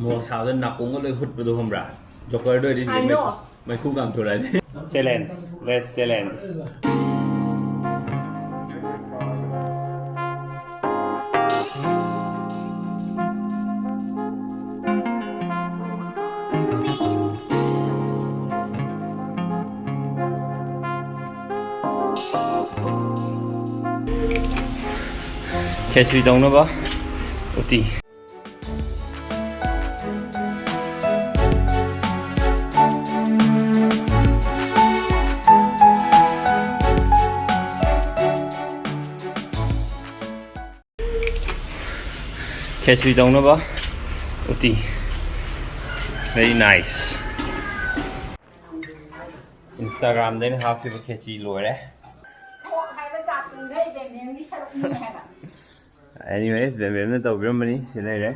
โมชาวเล่นนับปุ้งก็เลยหุดไปดูคำราจ็อกเกอร์ด้วยดิไม่คู่กับตัวอะไรเชลเลนlet's challenge Catch me down ba? Ooty. Catch me down ba? Ooty. Very nice. Instagram din half people catch you lower eh. Anyways, ben de tawbiram bani sinai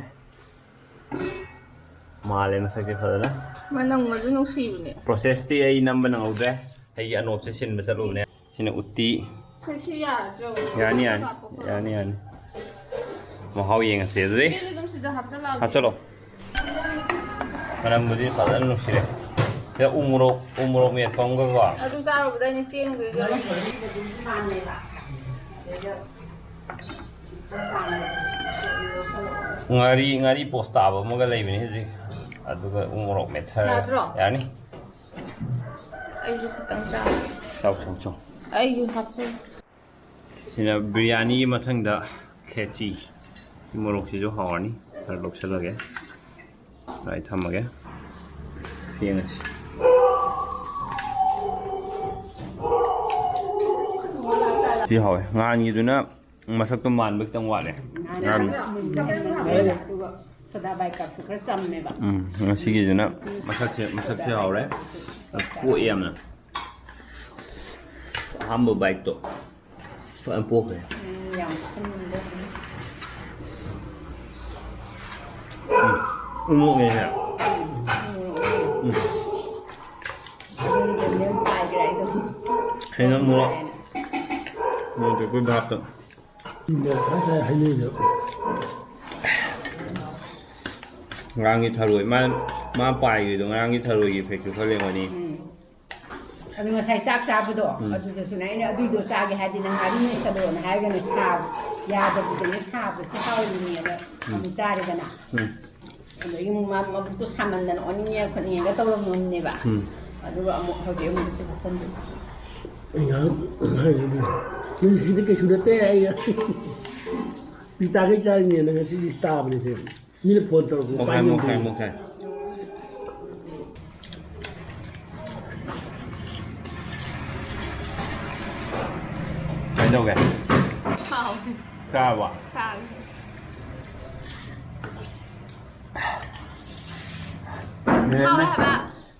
male na sakte phadana manang adu no sibne process ti ai number nang audre ai anop se sin basalu ne sina utti khasiya jo yani mo hau yeng ase dui dum sida hapta la ha chalo manam budi phadana no sire ya umurok me thong ga ko adu zaro budai ni cheng bi ga ngari posta ba mo ga leibini ji aduga umorok methar yani ayu khitang cha sau ayu hapse sina biryani mathang da khechi umorok si jo hawani thar lok chalage rai thamage fiang si hawe ngani duna masak to man bek tang wa le ngam soda bai kap su kar cham me ba ngasi gi jana masak che hawe ko em na hambo bike to to am po ke yang umo nge ha hay nó mua thì cứ đạp được ngang như thà rồi mà bài rồi đó ngang như thà rồi phải chịu khó lên ngoài đi adu ma sai chap chap do adu de sunai ne adu do ta ge hadi nang hadi ne sabo na ha ge ne sa ya da bu ne sa bu si haw ni ne adu ta re na adu yum ma tu saman dan oni ne ko ni ga to lo ne ba adu ba mo ha ge mo tu ko mo ya ni si de que sudah teh ya kita ke cari ni dengan si stable ni ni le foto ko một cái đâu kìa cao à khao ha ba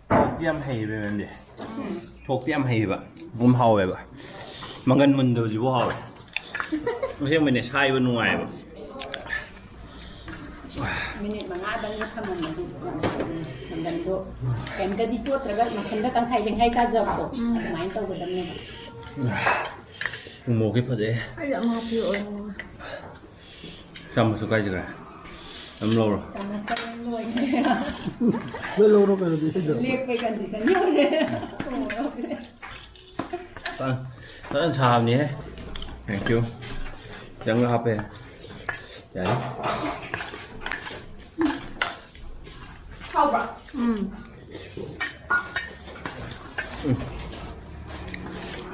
thuộc tiêm hay rồi em đi thuộc tiêm hay vậy hôm hậu vậy mà gần mình đều gì vô hậuไม่ใช่มันเนี่ยใช่บนหน่วยแบบ minit mga abang na kaman na hanggang do kan ka dito tragal makanda kang hay jeng hay ta job to main to gadam ne một cái phần đấy ai đã mà phiêu xong một số cây chưa lắm lâu rồi tama sa loy lo lo ka di sa liek pe kan di sa nyo ne tao làm nhé thank you chẳng có hấp về vậy khao ba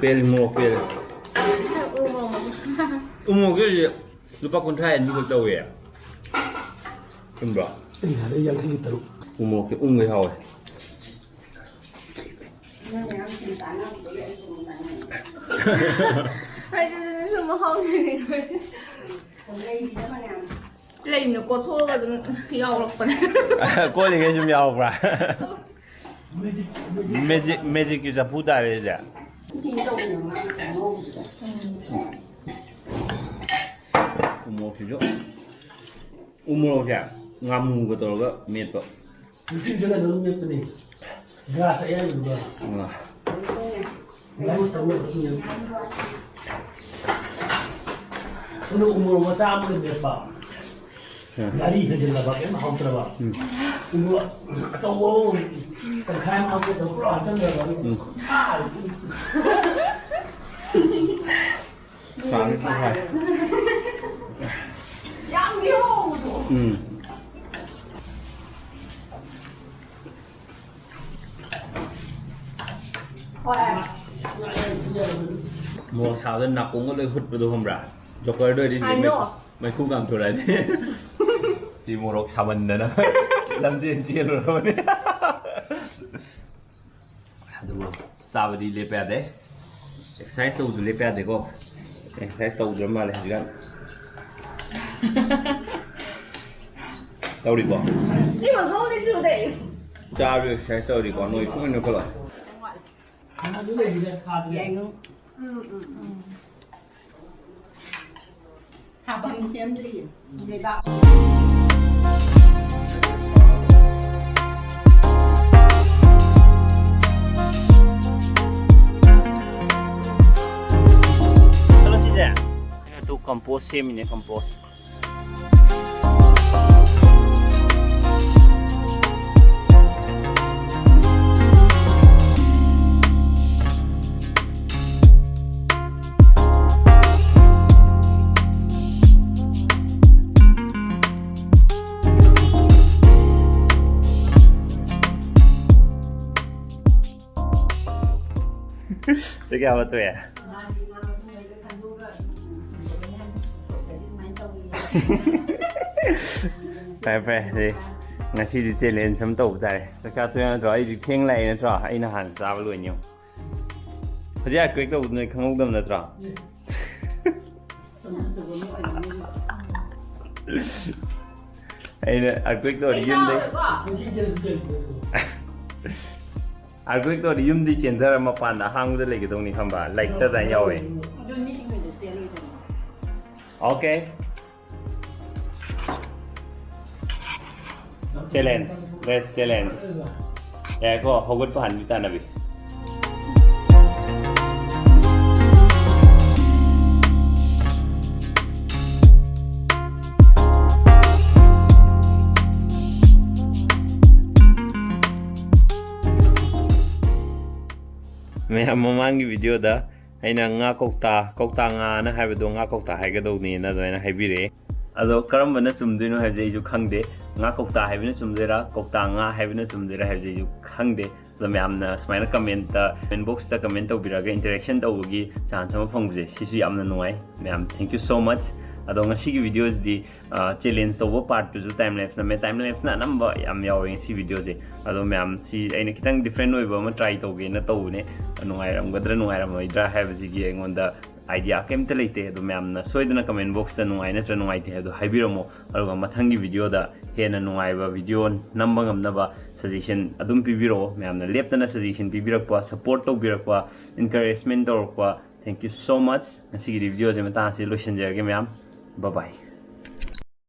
pel pel một cái gì lu pak con trai như đầu vậy không được ni ada yang kita một cái người hồi ai đi đi xem mà không thì lấy nó có thua cái giàu lắm phần cô thì cái chúng giàu ra magic cái gì phụ đại đấy Oomorokka Oomorokka ngamu ke tol ke mit kok. Mesti jalan dulu mit ni. Gas saya juga. Gas tahu ni. Untuk umur macam ni berapa? ꯉꯥꯔꯤ ꯍꯩꯖꯤꯜꯂꯕ ꯀꯩꯝ ꯍꯥꯎꯇ꯭ꯔꯕ ꯎꯃꯣꯔꯣꯛ ꯑꯆꯧꯕ ꯇꯪꯈꯥꯏ ꯑꯃ ꯍꯥꯞꯀꯦ ꯇꯧꯕ ꯄꯨꯔꯥ ꯍꯥꯞꯆꯟꯗ꯭ꯔꯕ Sáng không phải. Mua thảo dân nạp cũng có lời hụt vào đồ không ra. Cho cái đôi đi mấy khu cảm thù này đi. Chỉ mua rốc xà mình nữa đó. Làm chuyện chia rồi thôi. Sao mà đi lê bè đấy. Exercise đâu rồi lê bè đấy cô. Exercise đâu rồi mà lại gì gan. Đâu đi bỏ. You were going to do this. Cha được exercise đâu đi bỏ nồi không nó có loại. Vậy luôn. Học bằng xem gì để bảo. Kalau tidak, itu kompos sim ini kompos. Itu kayak apa tuh ya? Phải thì ngày khi đi chơi lên sớm tàu tại sao cả tôi nói đi thiên lại nữa rồi anh hẳn sao luôn nhiều. Bây giờ quyết đâu người không đâm nữa rồi. Anh quyết đâu đi dùng đấy. Anh quyết đâu đi dùng đi chiến thắng mà pan đã hang được lấy cái东西không bà lấy tất cả nhau ấy. Ok. Challenge. Let's challenge. Ya ko hugot pa han kita nabi. May mamangi video da ay na nga kokta nga na habi do nga kokta hay gado ni na do na haibire. Ado karam bana sumdino habi ju khangde nga kokta habi na sumdera kokta nga habi na sumdera habi ju khangde so myamna smaina comment inbox ta comment tawbiraga interaction tawgi chance ma phangje sisu yamna nuai myam thank you so much ado ngasi gi videos di challenge over part to time lapse na me time lapse na number yam yawing si video je ado myam si aina kitang different oi ba ma try tawge na tawne nuai ram gadra nuai ram oi dra have ji gi engonda idea kemta leite ado myam na soidana comment box ta nuai na tra nuai te ado haibiramo ado mathangi video da hena nuai ba video number ngam na ba suggestion adum pibiro myam na leptana suggestion pibirakwa support tawbirakwa encouragement tawrakwa thank you so much ngasi gi video je mata si lotion jarge myam bye bye